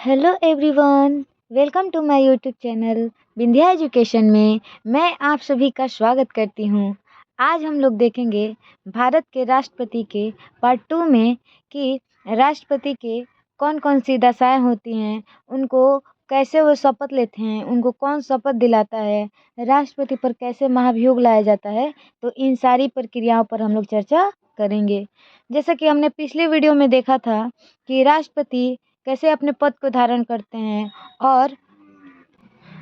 Hello everyone, welcome to my YouTube channel Vindhya education में मैं आप सभी का स्वागत करती हूँ। आज हम लोग देखेंगे भारत के राष्ट्रपति के पार्ट 2 में कि राष्ट्रपति के कौन कौन सी दशाएं होती हैं, उनको कैसे वो शपथ लेते हैं, उनको कौन शपथ दिलाता है, राष्ट्रपति पर कैसे महाभियोग लाया जाता है। तो इन सारी प्रक्रियाओं पर हम लोग चर्चा करेंगे। जैसा कि हमने पिछले वीडियो में देखा था कि राष्ट्रपति कैसे अपने पद को धारण करते हैं और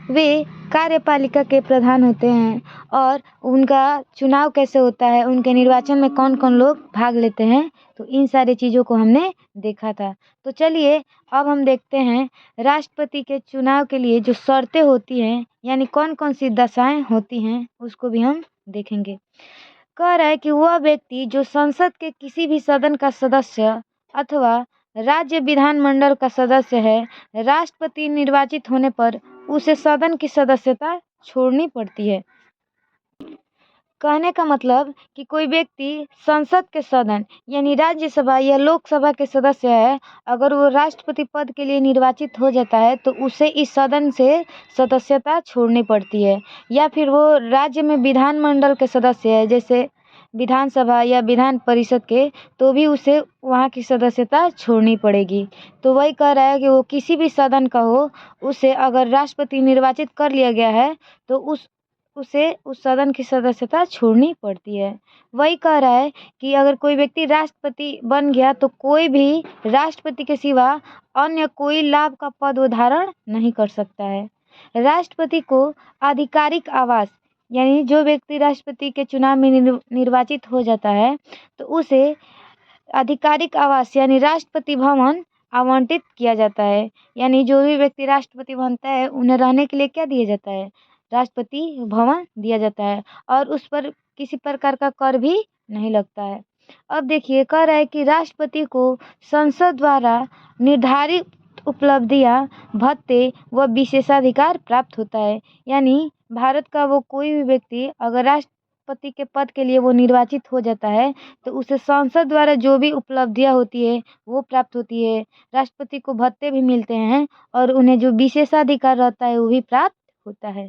वे कार्यपालिका के प्रधान होते हैं और उनका चुनाव कैसे होता है, उनके निर्वाचन में कौन कौन लोग भाग लेते हैं। तो इन सारी चीज़ों को हमने देखा था। तो चलिए अब हम देखते हैं राष्ट्रपति के चुनाव के लिए जो शर्तें होती हैं, यानी कौन कौन सी दशाएं होती हैं, उसको भी हम देखेंगे। कह रहा है कि वह व्यक्ति जो संसद के किसी भी सदन का सदस्य अथवा राज्य विधानमंडल का सदस्य है, राष्ट्रपति निर्वाचित होने पर उसे सदन की सदस्यता छोड़नी पड़ती है। कहने का मतलब कि कोई व्यक्ति संसद के सदन यानी राज्यसभा या लोकसभा के सदस्य है, अगर वो राष्ट्रपति पद के लिए निर्वाचित हो जाता है तो उसे इस सदन से सदस्यता छोड़नी पड़ती है। या फिर वो राज्य में विधानमंडल के सदस्य है, जैसे विधानसभा या विधान परिषद के, तो भी उसे वहाँ की सदस्यता छोड़नी पड़ेगी। तो वही कह रहा है कि वो किसी भी सदन का हो, उसे अगर राष्ट्रपति निर्वाचित कर लिया गया है तो उसे उस सदन की सदस्यता छोड़नी पड़ती है। वही कह रहा है कि अगर कोई व्यक्ति राष्ट्रपति बन गया तो कोई भी राष्ट्रपति के सिवा अन्य कोई लाभ का पद वो धारण नहीं कर सकता है। राष्ट्रपति को आधिकारिक आवास यानी जो व्यक्ति राष्ट्रपति के चुनाव में निर्वाचित हो जाता है तो उसे आधिकारिक आवास यानी राष्ट्रपति भवन आवंटित किया जाता है। यानी जो भी व्यक्ति राष्ट्रपति बनता है उन्हें रहने के लिए क्या दिया जाता है, राष्ट्रपति भवन दिया जाता है और उस पर किसी प्रकार का कर भी नहीं लगता है। अब देखिए, कह रहा है कि राष्ट्रपति को संसद द्वारा निर्धारित उपलब्धियां, भत्ते व विशेषाधिकार प्राप्त होता है। यानी भारत का वो कोई भी व्यक्ति अगर राष्ट्रपति के पद के लिए वो निर्वाचित हो जाता है तो उसे संसद द्वारा जो भी उपलब्धियां होती है वो प्राप्त होती है। राष्ट्रपति को भत्ते भी मिलते हैं और उन्हें जो विशेषाधिकार रहता है वो भी प्राप्त होता है।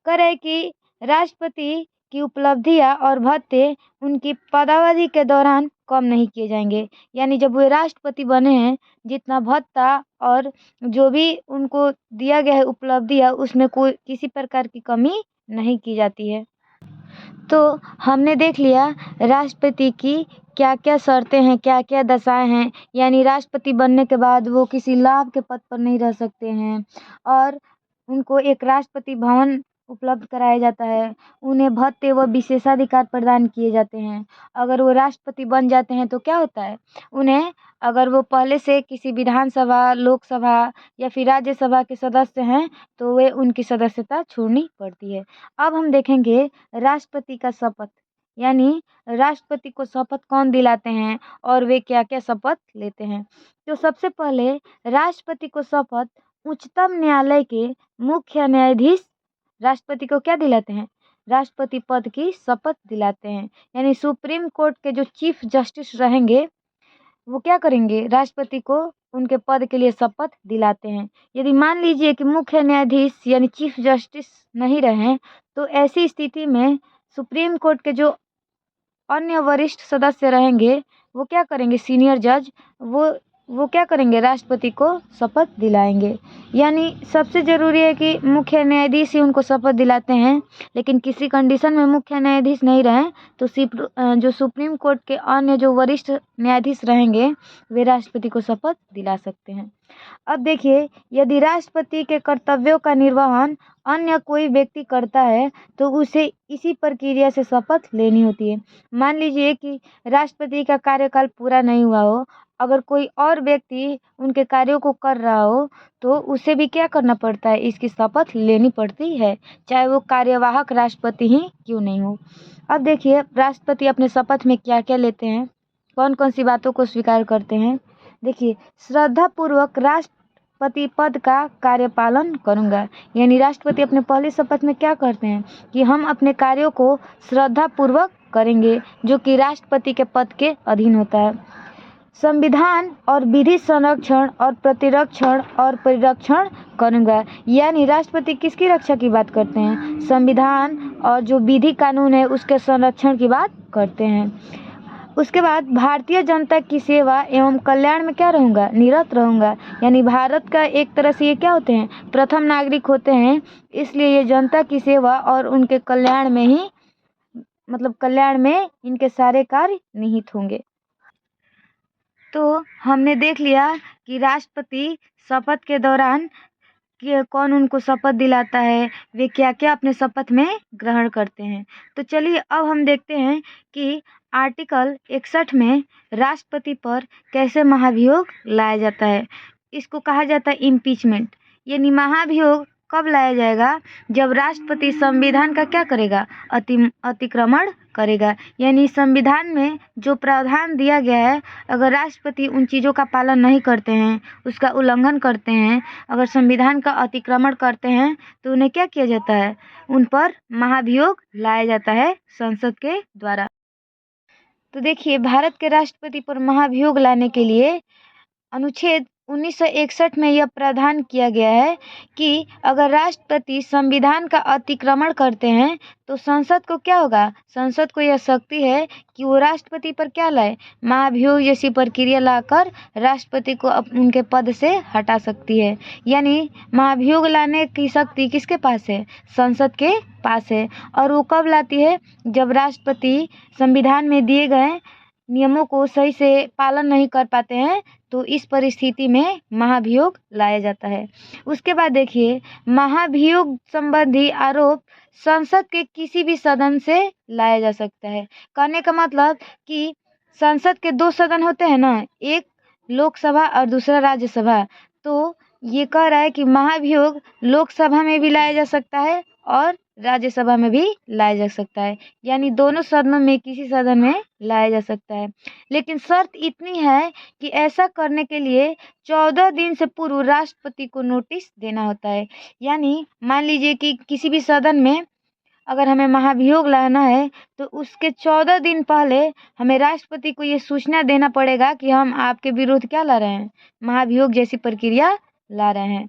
कह रहे कि राष्ट्रपति की उपलब्धियां और भत्ते उनकी पदावधि के दौरान कम नहीं किए जाएंगे। यानी जब वे राष्ट्रपति बने हैं, जितना भत्ता और जो भी उनको दिया गया है उपलब्धियां, उसमें कोई किसी प्रकार की कमी नहीं की जाती है। तो हमने देख लिया राष्ट्रपति की क्या क्या शर्तें हैं, क्या क्या दशाएं हैं। यानी राष्ट्रपति बनने के बाद वो किसी लाभ के पद पर नहीं रह सकते हैं और उनको एक राष्ट्रपति भवन उपलब्ध कराया जाता है, उन्हें भत्ते व विशेषाधिकार प्रदान किए जाते हैं। अगर वो राष्ट्रपति बन जाते हैं तो क्या होता है, उन्हें अगर वो पहले से किसी विधानसभा, लोकसभा या फिर राज्यसभा के सदस्य हैं तो वे उनकी सदस्यता छोड़नी पड़ती है। अब हम देखेंगे राष्ट्रपति का शपथ, यानी राष्ट्रपति को शपथ कौन दिलाते हैं और वे क्या क्या शपथ लेते हैं। तो सबसे पहले राष्ट्रपति को शपथ उच्चतम न्यायालय के मुख्य न्यायाधीश राष्ट्रपति को क्या दिलाते हैं, राष्ट्रपति पद की शपथ दिलाते हैं। यानी सुप्रीम कोर्ट के जो चीफ जस्टिस रहेंगे वो क्या करेंगे, राष्ट्रपति को उनके पद के लिए शपथ दिलाते हैं। यदि मान लीजिए कि मुख्य न्यायाधीश यानी चीफ जस्टिस नहीं रहे तो ऐसी स्थिति में सुप्रीम कोर्ट के जो अन्य वरिष्ठ सदस्य रहेंगे वो क्या करेंगे, सीनियर जज, वो क्या करेंगे, राष्ट्रपति को शपथ दिलाएंगे। यानी सबसे ज़रूरी है कि मुख्य न्यायाधीश ही उनको शपथ दिलाते हैं, लेकिन किसी कंडीशन में मुख्य न्यायाधीश नहीं रहें तो जो सुप्रीम कोर्ट के अन्य जो वरिष्ठ न्यायाधीश रहेंगे वे राष्ट्रपति को शपथ दिला सकते हैं। अब देखिए, यदि राष्ट्रपति के कर्तव्यों का निर्वहन अन्य कोई व्यक्ति करता है तो उसे इसी प्रक्रिया से शपथ लेनी होती है। मान लीजिए कि राष्ट्रपति का कार्यकाल पूरा नहीं हुआ हो, अगर कोई और व्यक्ति उनके कार्यों को कर रहा हो तो उसे भी क्या करना पड़ता है, इसकी शपथ लेनी पड़ती है, चाहे वो कार्यवाहक राष्ट्रपति ही क्यों नहीं हो। अब देखिए राष्ट्रपति अपने शपथ में क्या क्या लेते हैं, कौन कौन सी बातों को स्वीकार करते हैं। देखिए, श्रद्धापूर्वक राष्ट्रपति पद का कार्यपालन करूंगा। यानी राष्ट्रपति अपने पहली शपथ में क्या करते हैं कि हम अपने कार्यों को श्रद्धापूर्वक करेंगे, जो कि राष्ट्रपति के पद के अधीन होता है। संविधान और विधि संरक्षण और प्रतिरक्षण और परिरक्षण करूँगा। यानी राष्ट्रपति किसकी रक्षा की बात करते हैं? संविधान और जो विधि कानून है उसके संरक्षण की बात करते हैं। उसके बाद भारतीय जनता की सेवा एवं कल्याण में क्या रहूँगा? निरत रहूँगा। यानी भारत का एक तरह से ये क्या होते हैं? प्रथम नागरिक होते हैं, इसलिए ये जनता की सेवा और उनके कल्याण में ही कल्याण में इनके सारे कार्य निहित होंगे। तो हमने देख लिया कि राष्ट्रपति शपथ के दौरान कि कौन उनको शपथ दिलाता है, वे क्या क्या अपने शपथ में ग्रहण करते हैं। तो चलिए अब हम देखते हैं कि आर्टिकल 61 में राष्ट्रपति पर कैसे महाभियोग लाया जाता है। इसको कहा जाता है इम्पीचमेंट। यानी महाभियोग कब लाया जाएगा? जब राष्ट्रपति संविधान का क्या करेगा? अतिक्रमण करेगा। यानी संविधान में जो प्रावधान दिया गया है, अगर राष्ट्रपति उन चीज़ों का पालन नहीं करते हैं, उसका उल्लंघन करते हैं, अगर संविधान का अतिक्रमण करते हैं, तो उन्हें क्या किया जाता है? उन पर महाभियोग लाया जाता है संसद के द्वारा। तो देखिए, भारत के राष्ट्रपति पर महाभियोग लाने के लिए अनुच्छेद 1961 में यह प्रावधान किया गया है कि अगर राष्ट्रपति संविधान का अतिक्रमण करते हैं तो संसद को क्या होगा? संसद को यह शक्ति है कि वो राष्ट्रपति पर क्या लाए? महाभियोग जैसी प्रक्रिया लाकर राष्ट्रपति को उनके पद से हटा सकती है। यानी महाभियोग लाने की शक्ति किसके पास है? संसद के पास है। और वो कब लाती है? जब राष्ट्रपति संविधान में दिए गए नियमों को सही से पालन नहीं कर पाते हैं, तो इस परिस्थिति में महाभियोग लाया जाता है। उसके बाद देखिए, महाभियोग संबंधी आरोप संसद के किसी भी सदन से लाया जा सकता है। कहने का मतलब कि संसद के दो सदन होते हैं ना, एक लोकसभा और दूसरा राज्यसभा। तो ये कह रहा है कि महाभियोग लोकसभा में भी लाया जा सकता है और राज्यसभा में भी लाया जा सकता है। यानी दोनों सदनों में किसी सदन में लाया जा सकता है। लेकिन शर्त इतनी है कि ऐसा करने के लिए 14 दिन से पूर्व राष्ट्रपति को नोटिस देना होता है। यानी मान लीजिए कि किसी भी सदन में अगर हमें महाभियोग लाना है तो उसके 14 दिन पहले हमें राष्ट्रपति को ये सूचना देना पड़ेगा कि हम आपके विरुद्ध क्या ला रहे हैं? महाभियोग जैसी प्रक्रिया ला रहे हैं।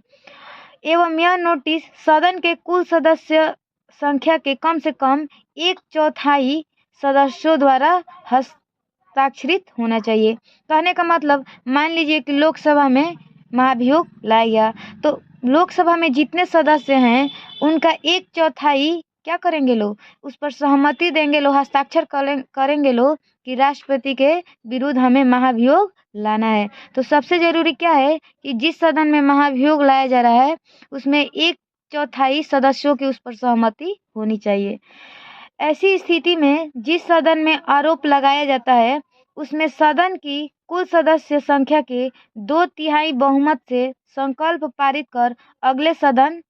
एवं यह नोटिस सदन के कुल सदस्य संख्या के कम से कम 1/4 सदस्यों द्वारा हस्ताक्षरित होना चाहिए। कहने का मतलब, मान लीजिए कि लोकसभा में महाभियोग लाया गया, तो लोकसभा में जितने सदस्य हैं उनका 1/4 क्या करेंगे लोग? उस पर सहमति देंगे लोग, हस्ताक्षर करेंगे लोग कि राष्ट्रपति के विरुद्ध हमें महाभियोग लाना है। तो सबसे जरूरी क्या है कि जिस सदन में महाभियोग लाया जा रहा है उसमें 1/4 सदस्यों की उस पर सहमति होनी चाहिए। ऐसी स्थिति में जिस सदन में आरोप लगाया जाता है उसमें सदन की कुल सदस्य संख्या के 2/3 बहुमत से संकल्प पारित कर अगले सदन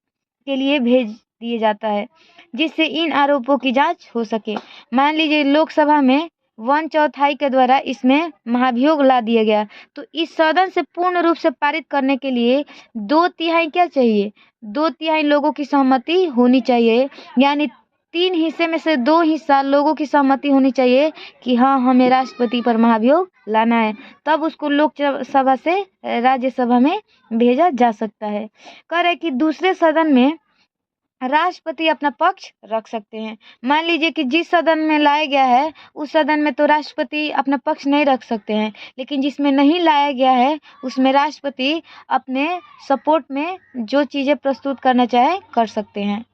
के लिए भेज दिया जाता है, जिससे इन आरोपों की जांच हो सके। मान लीजिए लोकसभा में 1/4 के द्वारा इसमें महाभियोग ला दिया गया, तो इस सदन से पूर्ण रूप से पारित करने के लिए 2/3 क्या चाहिए? 2/3 लोगों की सहमति होनी चाहिए। यानी 3 हिस्से में से 2 हिस्सा लोगों की सहमति होनी चाहिए कि हाँ, हमें राष्ट्रपति पर महाभियोग लाना है, तब उसको लोकसभा से राज्यसभा में भेजा जा सकता है। कह रहे कि दूसरे सदन में राष्ट्रपति अपना पक्ष रख सकते हैं। मान लीजिए कि जिस सदन में लाया गया है उस सदन में तो राष्ट्रपति अपना पक्ष नहीं रख सकते हैं, लेकिन जिसमें नहीं लाया गया है उसमें राष्ट्रपति अपने सपोर्ट में जो चीज़ें प्रस्तुत करना चाहे कर सकते हैं।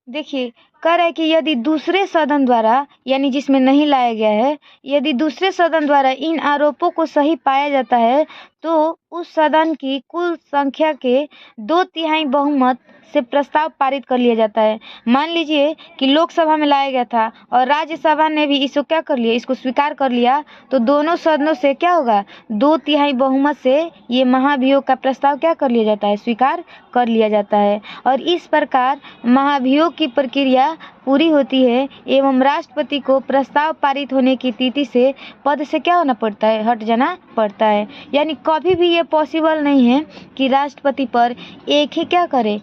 देखिए, कह रहा है कि यदि दूसरे सदन द्वारा, यानी जिसमें नहीं लाया गया है, यदि दूसरे सदन द्वारा इन आरोपों को सही पाया जाता है तो उस सदन की कुल संख्या के 2/3 बहुमत से प्रस्ताव पारित कर लिया जाता है। मान लीजिए कि लोकसभा में लाया गया था और राज्यसभा ने भी इसको क्या कर लिया? इसको स्वीकार कर लिया, तो दोनों सदनों से क्या होगा? 2/3 बहुमत से ये महाभियोग का प्रस्ताव क्या कर लिया जाता है? स्वीकार कर लिया जाता है। और इस प्रकार महाभियोग की प्रक्रिया पूरी होती है एवं राष्ट्रपति को प्रस्ताव पारित होने की तिथि से पद से क्या होना पड़ता है? हट जाना पड़ता है। यानी कभी भी ये पॉसिबल नहीं है कि राष्ट्रपति पर एक ही क्या करे,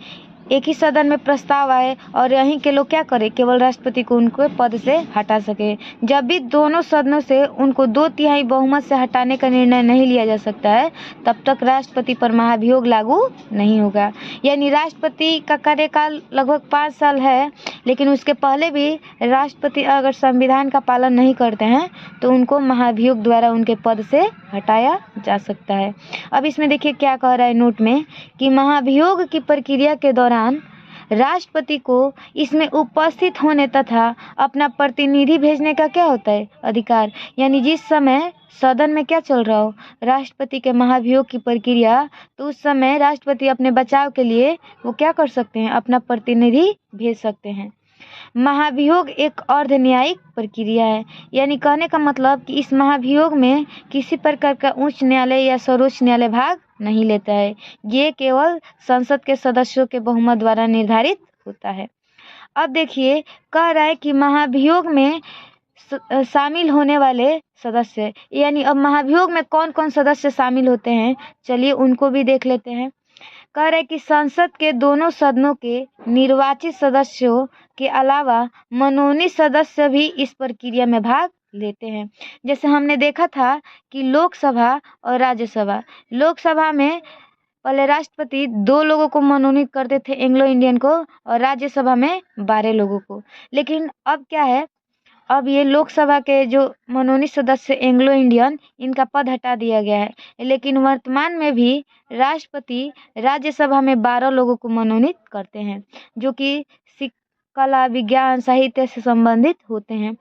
एक ही सदन में प्रस्ताव आए और यहीं के लोग क्या करें, केवल राष्ट्रपति को उनको पद से हटा सके। जब भी दोनों सदनों से उनको 2/3 बहुमत से हटाने का निर्णय नहीं लिया जा सकता है, तब तक राष्ट्रपति पर महाभियोग लागू नहीं होगा। यानी राष्ट्रपति का कार्यकाल लगभग 5 साल है, लेकिन उसके पहले भी राष्ट्रपति अगर संविधान का पालन नहीं करते हैं तो उनको महाभियोग द्वारा उनके पद से हटाया जा सकता है। अब इसमें देखिए क्या कह रहा है नोट में कि महाभियोग की प्रक्रिया के दौरान राष्ट्रपति को इसमें उपस्थित होने तथा अपना प्रतिनिधि भेजने का क्या होता है, अधिकार। यानी जिस समय सदन में क्या चल रहा हो, राष्ट्रपति के महाभियोग की प्रक्रिया, तो उस समय राष्ट्रपति अपने बचाव के लिए वो क्या कर सकते हैं, अपना प्रतिनिधि भेज सकते हैं। महाभियोग एक अर्ध न्यायिक प्रक्रिया है। यानी कहने का मतलब कि इस महाभियोग में किसी प्रकार का उच्च न्यायालय या सर्वोच्च न्यायालय भाग नहीं लेता है। ये केवल संसद के सदस्यों के बहुमत द्वारा निर्धारित होता है। अब देखिए कह रहा है कि महाभियोग में शामिल होने वाले सदस्य, यानी अब महाभियोग में कौन कौन सदस्य शामिल होते हैं, चलिए उनको भी देख लेते हैं। कह रहे कि संसद के दोनों सदनों के निर्वाचित सदस्यों के अलावा मनोनीत सदस्य भी इस प्रक्रिया में भाग लेते हैं। जैसे हमने देखा था कि लोकसभा और राज्यसभा, लोकसभा में पहले राष्ट्रपति 2 लोगों को मनोनीत करते थे, एंग्लो इंडियन को, और राज्यसभा में 12 लोगों को। लेकिन अब क्या है, अब ये लोकसभा के जो मनोनीत सदस्य एंग्लो इंडियन, इनका पद हटा दिया गया है। लेकिन वर्तमान में भी राष्ट्रपति राज्यसभा में 12 लोगों को मनोनीत करते हैं, जो कि कला, विज्ञान, साहित्य से संबंधित होते हैं।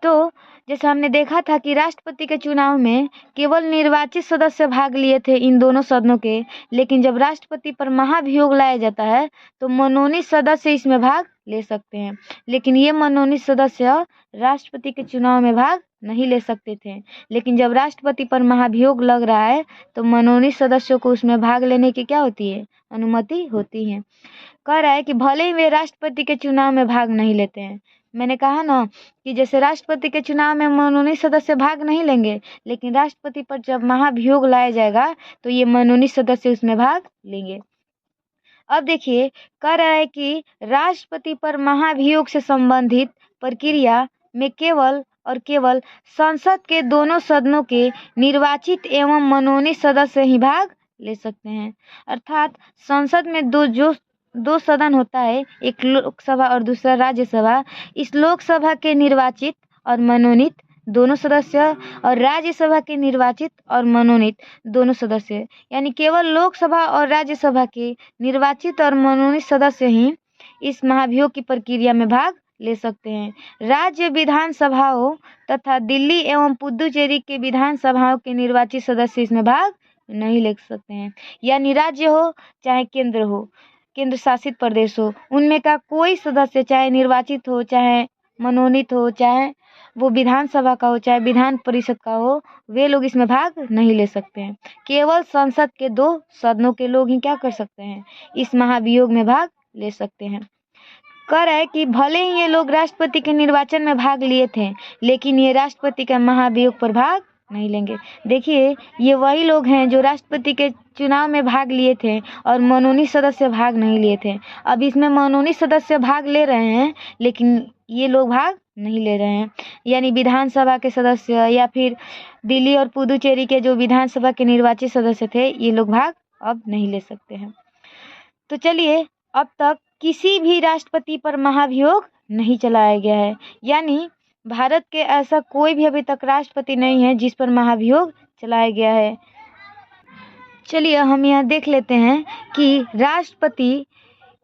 तो जैसे हमने देखा था कि राष्ट्रपति के चुनाव में केवल निर्वाचित सदस्य भाग लिए थे इन दोनों सदनों के, लेकिन जब राष्ट्रपति पर महाभियोग लाया जाता है तो मनोनीत सदस्य इसमें भाग ले सकते हैं। लेकिन ये मनोनीत सदस्य राष्ट्रपति के चुनाव में भाग नहीं ले सकते थे। लेकिन जब राष्ट्रपति पर महाभियोग लग रहा है तो मनोनीत सदस्यों को उसमें भाग लेने की क्या होती है, अनुमति होती है। कह रहा है कि भले ही वे राष्ट्रपति के चुनाव में भाग नहीं लेते हैं, मैंने कहा ना कि जैसे राष्ट्रपति के चुनाव में मनोनीत सदस्य भाग नहीं लेंगे, लेकिन राष्ट्रपति पर जब महाभियोग लाया जाएगा तो ये मनोनीत सदस्य उसमें भाग लेंगे। अब देखिए कह रहा है कि राष्ट्रपति पर महाभियोग से संबंधित प्रक्रिया में केवल और केवल संसद के दोनों सदनों के निर्वाचित एवं मनोनीत सदस्य ही भाग ले सकते हैं। अर्थात संसद में दो सदन होता है, एक लोकसभा और दूसरा राज्यसभा। इस लोकसभा के निर्वाचित और मनोनीत दोनों सदस्य और राज्यसभा के निर्वाचित और मनोनीत दोनों सदस्य, यानी केवल लोकसभा और राज्यसभा के निर्वाचित और मनोनीत सदस्य ही इस महाभियोग की प्रक्रिया में भाग ले सकते हैं। राज्य विधानसभाओं तथा दिल्ली एवं पुदुचेरी के विधानसभाओं के निर्वाचित सदस्य इसमें भाग नहीं ले सकते हैं। यानी राज्य हो चाहे केंद्र हो, केंद्र शासित प्रदेश हो, उनमें का कोई सदस्य, चाहे निर्वाचित हो, चाहे मनोनीत हो, चाहे वो विधानसभा का हो, चाहे विधान परिषद का हो, वे लोग इसमें भाग नहीं ले सकते हैं। केवल संसद के 2 सदनों के लोग ही क्या कर सकते हैं, इस महाभियोग में भाग ले सकते हैं। कह रहा है कि भले ही ये लोग राष्ट्रपति के निर्वाचन में भाग लिए थे, लेकिन ये राष्ट्रपति का महाभियोग पर भाग नहीं लेंगे। देखिए ये वही लोग हैं जो राष्ट्रपति के चुनाव में भाग लिए थे और मनोनीत सदस्य भाग नहीं लिए थे। अब इसमें मनोनीत सदस्य भाग ले रहे हैं, लेकिन ये लोग भाग नहीं ले रहे हैं। यानी विधानसभा के सदस्य या फिर दिल्ली और पुदुचेरी के जो विधानसभा के निर्वाचित सदस्य थे, ये लोग भाग अब नहीं ले सकते हैं। तो चलिए, अब तक किसी भी राष्ट्रपति पर महाभियोग नहीं चलाया गया है। यानी भारत के ऐसा कोई भी अभी तक राष्ट्रपति नहीं है जिस पर महाभियोग चलाया गया है। चलिए हम यहाँ देख लेते हैं कि राष्ट्रपति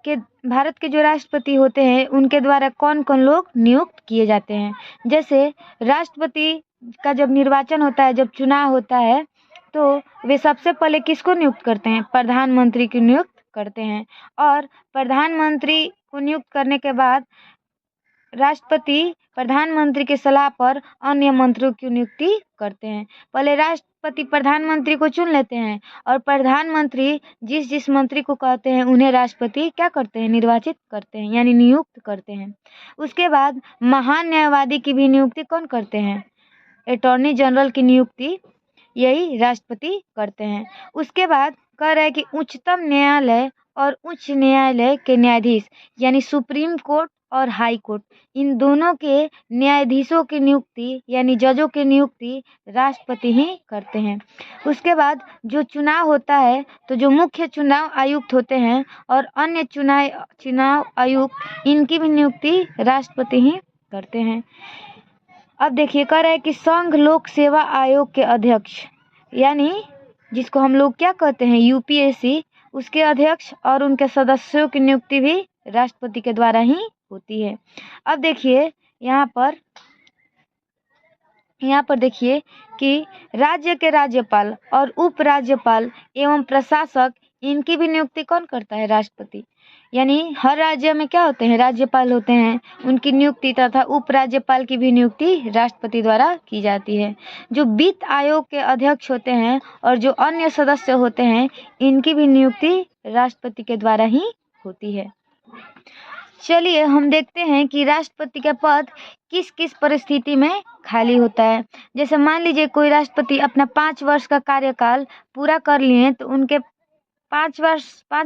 के, भारत के जो राष्ट्रपति होते हैं उनके द्वारा कौन कौन लोग नियुक्त किए जाते हैं। जैसे राष्ट्रपति का जब निर्वाचन होता है, जब चुनाव होता है, तो वे सबसे पहले किसको नियुक्त करते हैं, प्रधानमंत्री की नियुक्त करते हैं। और प्रधानमंत्री को नियुक्त करने के बाद राष्ट्रपति प्रधानमंत्री की सलाह पर अन्य मंत्रियों की नियुक्ति करते हैं। पहले राष्ट्रपति प्रधानमंत्री को चुन लेते हैं और प्रधानमंत्री जिस मंत्री को कहते हैं उन्हें राष्ट्रपति क्या करते हैं, निर्वाचित करते हैं, यानी नियुक्त करते हैं। उसके बाद महान न्यायवादी की भी नियुक्ति कौन करते हैं, अटॉर्नी जनरल की नियुक्ति यही राष्ट्रपति करते हैं। उसके बाद कह रहा है कि उच्चतम न्यायालय और उच्च न्यायालय के न्यायाधीश यानी सुप्रीम कोर्ट और हाई कोर्ट, इन दोनों के न्यायाधीशों की नियुक्ति यानी जजों की नियुक्ति राष्ट्रपति ही करते हैं। उसके बाद जो चुनाव होता है, तो जो मुख्य चुनाव आयुक्त होते हैं और अन्य चुनाव आयुक्त, इनकी भी नियुक्ति राष्ट्रपति ही करते हैं। अब देखिए, कह रहा है कि संघ लोक सेवा आयोग के अध्यक्ष यानी जिसको हम लोग क्या कहते हैं यूपीएससी, उसके अध्यक्ष और उनके सदस्यों की नियुक्ति भी राष्ट्रपति के द्वारा ही होती है। अब देखिए यहाँ पर देखिए कि राज्य के राज्यपाल और उपराज्यपाल एवं प्रशासक, इनकी भी नियुक्ति कौन करता है? राष्ट्रपति। यानी हर राज्य में क्या होते हैं? राज्यपाल होते हैं, उनकी नियुक्ति तथा उपराज्यपाल की भी नियुक्ति राष्ट्रपति द्वारा की जाती है। जो वित्त आयोग के अध्यक्ष होते हैं और जो अन्य सदस्य होते हैं, इनकी भी नियुक्ति राष्ट्रपति के द्वारा ही होती है। चलिए हम देखते हैं कि राष्ट्रपति का पद किस किस परिस्थिति में खाली होता है। जैसे मान लीजिए कोई राष्ट्रपति अपना 5 वर्ष का कार्यकाल पूरा कर लिए, तो उनके 5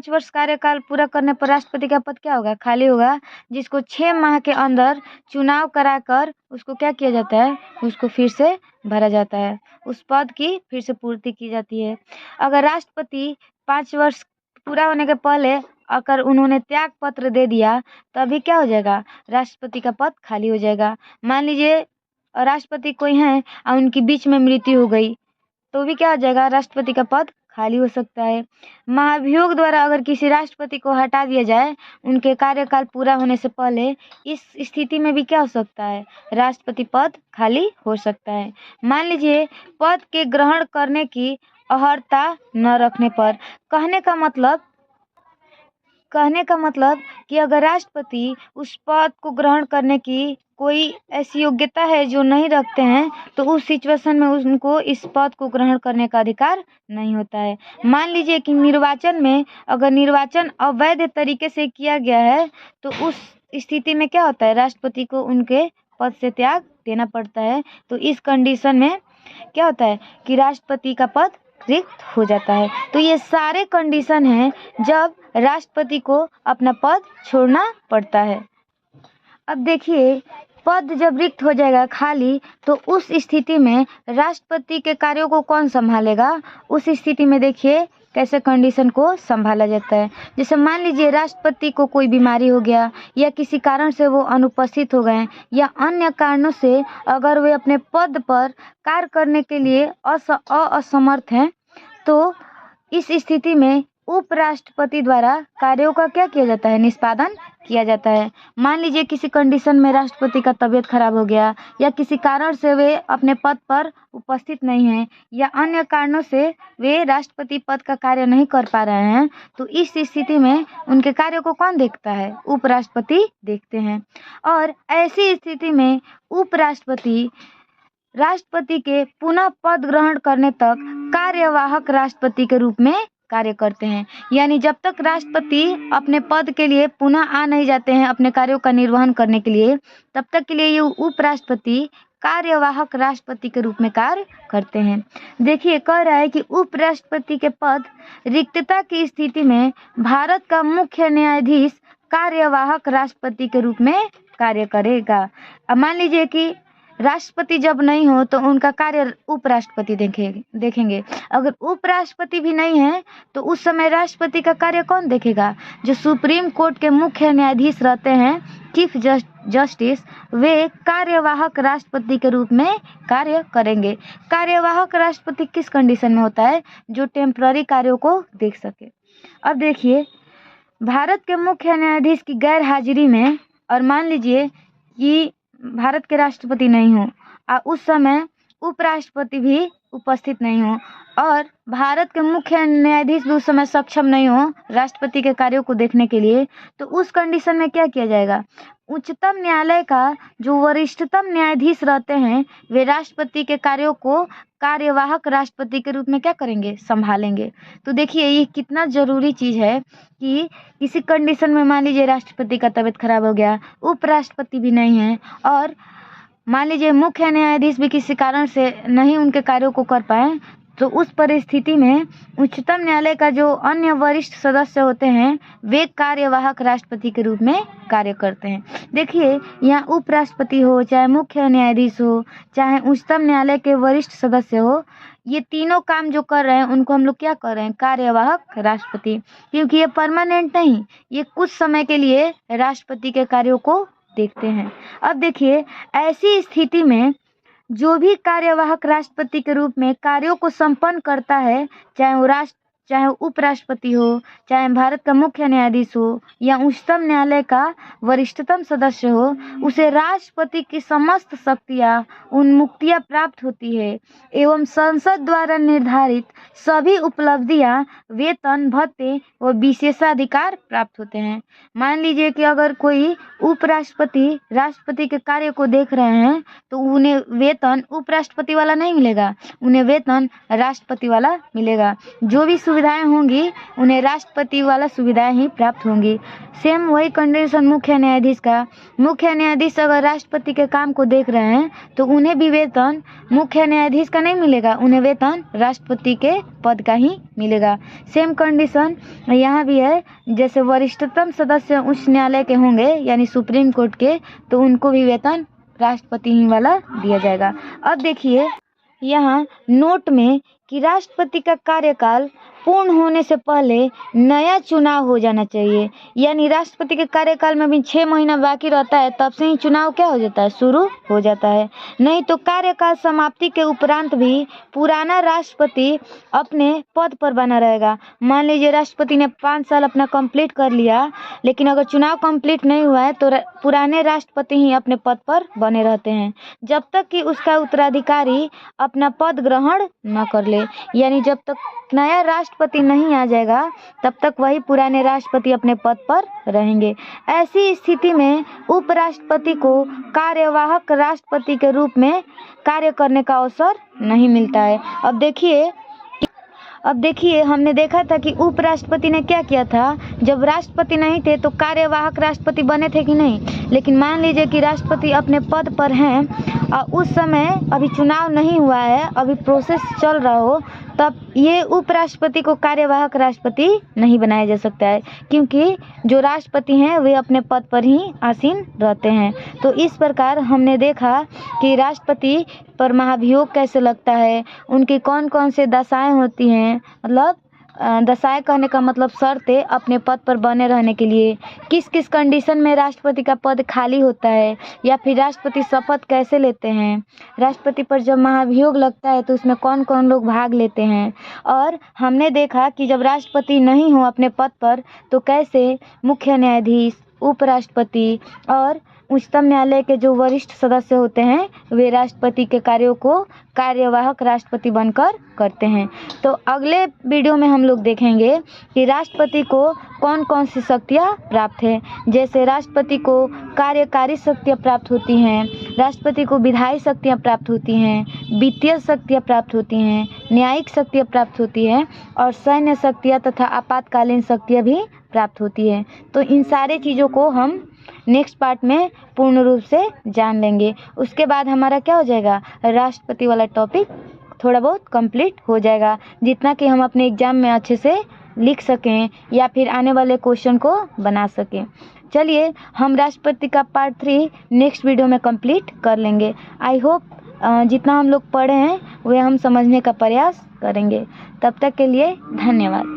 वर्ष कार्यकाल पूरा करने पर राष्ट्रपति का पद क्या होगा? खाली होगा, जिसको 6 माह के अंदर चुनाव कराकर उसको क्या किया जाता है? उसको फिर से भरा जाता है, उस पद की फिर से पूर्ति की जाती है। अगर राष्ट्रपति 5 वर्ष पूरा होने के पहले अगर उन्होंने त्याग पत्र दे दिया, तभी क्या हो जाएगा? राष्ट्रपति का पद खाली हो जाएगा। मान लीजिए राष्ट्रपति कोई हैं और उनकी बीच में मृत्यु हो गई, तो भी क्या हो जाएगा? राष्ट्रपति का पद खाली हो सकता है। महाभियोग द्वारा अगर किसी राष्ट्रपति को हटा दिया जाए उनके कार्यकाल पूरा होने से पहले, इस स्थिति में भी क्या हो सकता है? राष्ट्रपति पद खाली हो सकता है। मान लीजिए पद के ग्रहण करने की अर्हता न रखने पर, कहने का मतलब कि अगर राष्ट्रपति उस पद को ग्रहण करने की कोई ऐसी योग्यता है जो नहीं रखते हैं, तो उस सिचुएशन में उनको इस पद को ग्रहण करने का अधिकार नहीं होता है। मान लीजिए कि निर्वाचन में अगर निर्वाचन अवैध तरीके से किया गया है, तो उस स्थिति में क्या होता है? राष्ट्रपति को उनके पद से त्याग देना पड़ता है। तो इस कंडीशन में क्या होता है कि राष्ट्रपति का पद रिक्त हो जाता है। तो ये सारे कंडीशन हैं जब राष्ट्रपति को अपना पद छोड़ना पड़ता है। अब देखिए, पद जब रिक्त हो जाएगा खाली, तो उस स्थिति में राष्ट्रपति के कार्यों को कौन संभालेगा? उस स्थिति में देखिए कैसे कंडीशन को संभाला जाता है। जैसे मान लीजिए राष्ट्रपति को कोई बीमारी हो गया या किसी कारण से वो अनुपस्थित हो गए या अन्य कारणों से अगर वे अपने पद पर कार्य करने के लिए असमर्थ हैं, तो इस स्थिति में उपराष्ट्रपति द्वारा कार्यों का क्या किया जाता है? निष्पादन किया जाता है। मान लीजिए किसी कंडीशन में राष्ट्रपति का तबीयत खराब हो गया या किसी कारण से वे अपने पद पर उपस्थित नहीं हैं या अन्य कारणों से वे राष्ट्रपति पद का कार्य नहीं कर पा रहे हैं, तो इस स्थिति में उनके कार्यों को कौन देखता है? उपराष्ट्रपति देखते हैं। और ऐसी स्थिति में उपराष्ट्रपति राष्ट्रपति के पुनः पद ग्रहण करने तक कार्यवाहक राष्ट्रपति के रूप में कार्य करते हैं। यानी जब तक राष्ट्रपति अपने पद के लिए पुनः आ नहीं जाते हैं अपने कार्यों का निर्वहन करने के लिए, तब तक के लिए ये उपराष्ट्रपति कार्यवाहक राष्ट्रपति के रूप में कार्य करते हैं। देखिए, कह रहा है कि उपराष्ट्रपति के पद रिक्तता की स्थिति में भारत का मुख्य न्यायाधीश कार्यवाहक राष्ट्रपति के रूप में कार्य करेगा। अब मान लीजिए कि राष्ट्रपति जब नहीं हो तो उनका कार्य उपराष्ट्रपति देखेंगे। अगर उपराष्ट्रपति भी नहीं है तो उस समय राष्ट्रपति का कार्य कौन देखेगा? जो सुप्रीम कोर्ट के मुख्य न्यायाधीश रहते हैं, चीफ जस्टिस, वे कार्यवाहक राष्ट्रपति के रूप में कार्य करेंगे। कार्यवाहक राष्ट्रपति किस कंडीशन में होता है? जो टेम्पररी कार्यों को देख सके। अब देखिए, भारत के मुख्य न्यायाधीश की गैर हाजिरी में, और मान लीजिए कि भारत के राष्ट्रपति नहीं हो और उस समय उपराष्ट्रपति भी उपस्थित नहीं हो और भारत के मुख्य न्यायाधीश भी उस समय सक्षम नहीं हो राष्ट्रपति के कार्यों को देखने के लिए, तो उस कंडीशन में क्या किया जाएगा? उच्चतम न्यायालय का जो वरिष्ठतम न्यायाधीश रहते हैं, वे राष्ट्रपति के कार्यों को कार्यवाहक राष्ट्रपति के रूप में क्या करेंगे? संभालेंगे। तो देखिए ये कितना जरूरी चीज़ है कि किसी कंडीशन में मान लीजिए राष्ट्रपति का तबीयत खराब हो गया, उपराष्ट्रपति भी नहीं है और मान लीजिए मुख्य न्यायाधीश भी किसी कारण से नहीं उनके कार्यों को कर पाए, तो उस परिस्थिति में उच्चतम न्यायालय का जो अन्य वरिष्ठ सदस्य होते हैं वे कार्यवाहक राष्ट्रपति के रूप में कार्य करते हैं। देखिए, यहाँ उपराष्ट्रपति हो, चाहे मुख्य न्यायाधीश हो, चाहे उच्चतम न्यायालय के वरिष्ठ सदस्य हो, ये तीनों काम जो कर रहे हैं उनको हम लोग क्या कर रहे हैं, कार्यवाहक राष्ट्रपति। क्योंकि ये परमानेंट नहीं, ये कुछ समय के लिए राष्ट्रपति के कार्यों को देखते हैं। अब देखिए, ऐसी स्थिति में जो भी कार्यवाहक राष्ट्रपति के रूप में कार्यों को संपन्न करता है, चाहे उपराष्ट्रपति हो, चाहे भारत का मुख्य न्यायाधीश हो या उच्चतम न्यायालय का वरिष्ठतम सदस्य हो, उसे राष्ट्रपति की समस्त शक्तियां, उन्मुक्तियां प्राप्त होती है एवं संसद द्वारा निर्धारित सभी उपलब्धियां, वेतन, भत्ते व विशेषाधिकार प्राप्त होते हैं। मान लीजिए कि अगर कोई उपराष्ट्रपति राष्ट्रपति के कार्य को देख रहे हैं तो उन्हें वेतन उपराष्ट्रपति वाला नहीं मिलेगा, उन्हें वेतन राष्ट्रपति वाला मिलेगा। जो भी सुविधाएं होंगी उन्हें राष्ट्रपति वाला सुविधाएं ही प्राप्त होंगी। सेम वही कंडीशन मुख्य न्यायाधीश का। मुख्य न्यायाधीश अगर राष्ट्रपति के काम को देख रहे हैं तो उन्हें भी वेतन मुख्य न्यायाधीश का नहीं मिलेगा, उन्हें वेतन राष्ट्रपति के पद का ही मिलेगा। सेम कंडीशन यहाँ भी है। जैसे वरिष्ठतम सदस्य उच्च न्यायालय के होंगे यानी सुप्रीम कोर्ट के, तो उनको भी वेतन राष्ट्रपति ही वाला दिया जाएगा। अब देखिए यहाँ नोट में कि राष्ट्रपति का कार्यकाल पूर्ण होने से पहले नया चुनाव हो जाना चाहिए। यानी राष्ट्रपति के कार्यकाल में भी 6 महीना बाकी रहता है, तब से ही चुनाव क्या हो जाता है, शुरू हो जाता है। नहीं तो कार्यकाल समाप्ति के उपरांत भी पुराना राष्ट्रपति अपने पद पर बना रहेगा। मान लीजिए राष्ट्रपति ने 5 साल अपना कंप्लीट कर लिया, लेकिन अगर चुनाव कंप्लीट नहीं हुआ है तो पुराने राष्ट्रपति ही अपने पद पर बने रहते हैं जब तक कि उसका उत्तराधिकारी अपना पद ग्रहण न कर ले। यानी जब तक नया राष्ट्रपति नहीं आ जाएगा तब तक वही पुराने राष्ट्रपति अपने पद पर रहेंगे। ऐसी स्थिति में उपराष्ट्रपति को कार्यवाहक राष्ट्रपति के रूप में कार्य करने का अवसर नहीं मिलता है। अब देखिए हमने देखा था कि उपराष्ट्रपति ने क्या किया था। जब राष्ट्रपति नहीं थे तो कार्यवाहक राष्ट्रपति बने थे कि नहीं। लेकिन मान लीजिए कि राष्ट्रपति अपने पद पर हैं और उस समय अभी चुनाव नहीं हुआ है, अभी प्रोसेस चल रहा हो, तब ये उपराष्ट्रपति को कार्यवाहक राष्ट्रपति नहीं बनाया जा सकता है, क्योंकि जो राष्ट्रपति हैं वे अपने पद पर ही आसीन रहते हैं। तो इस प्रकार हमने देखा कि राष्ट्रपति पर महाभियोग कैसे लगता है, उनकी कौन कौन से दशाएं होती हैं, मतलब दशाएं कहने का मतलब शर्तें अपने पद पर बने रहने के लिए, किस किस कंडीशन में राष्ट्रपति का पद खाली होता है, या फिर राष्ट्रपति शपथ कैसे लेते हैं, राष्ट्रपति पर जब महाभियोग लगता है तो उसमें कौन कौन लोग भाग लेते हैं। और हमने देखा कि जब राष्ट्रपति नहीं हो अपने पद पर तो कैसे मुख्य न्यायाधीश, उपराष्ट्रपति और उच्चतम न्यायालय के जो वरिष्ठ सदस्य होते हैं वे राष्ट्रपति के कार्यों को कार्यवाहक राष्ट्रपति बनकर करते हैं। तो अगले वीडियो में हम लोग देखेंगे कि राष्ट्रपति को कौन कौन सी शक्तियाँ प्राप्त है। जैसे राष्ट्रपति को कार्यकारी शक्तियाँ प्राप्त होती हैं, राष्ट्रपति को विधायी शक्तियाँ प्राप्त होती हैं, वित्तीय शक्तियाँ प्राप्त होती हैं, न्यायिक शक्तियाँ प्राप्त होती हैं और सैन्य शक्तियाँ तथा आपातकालीन शक्तियाँ भी प्राप्त होती हैं। तो इन सारे चीज़ों को हम नेक्स्ट पार्ट में पूर्ण रूप से जान लेंगे। उसके बाद हमारा क्या हो जाएगा, राष्ट्रपति वाला टॉपिक थोड़ा बहुत कंप्लीट हो जाएगा, जितना कि हम अपने एग्जाम में अच्छे से लिख सकें या फिर आने वाले क्वेश्चन को बना सकें। चलिए हम राष्ट्रपति का पार्ट 3 नेक्स्ट वीडियो में कंप्लीट कर लेंगे। आई होप जितना हम लोग पढ़े हैं वह हम समझने का प्रयास करेंगे। तब तक के लिए धन्यवाद।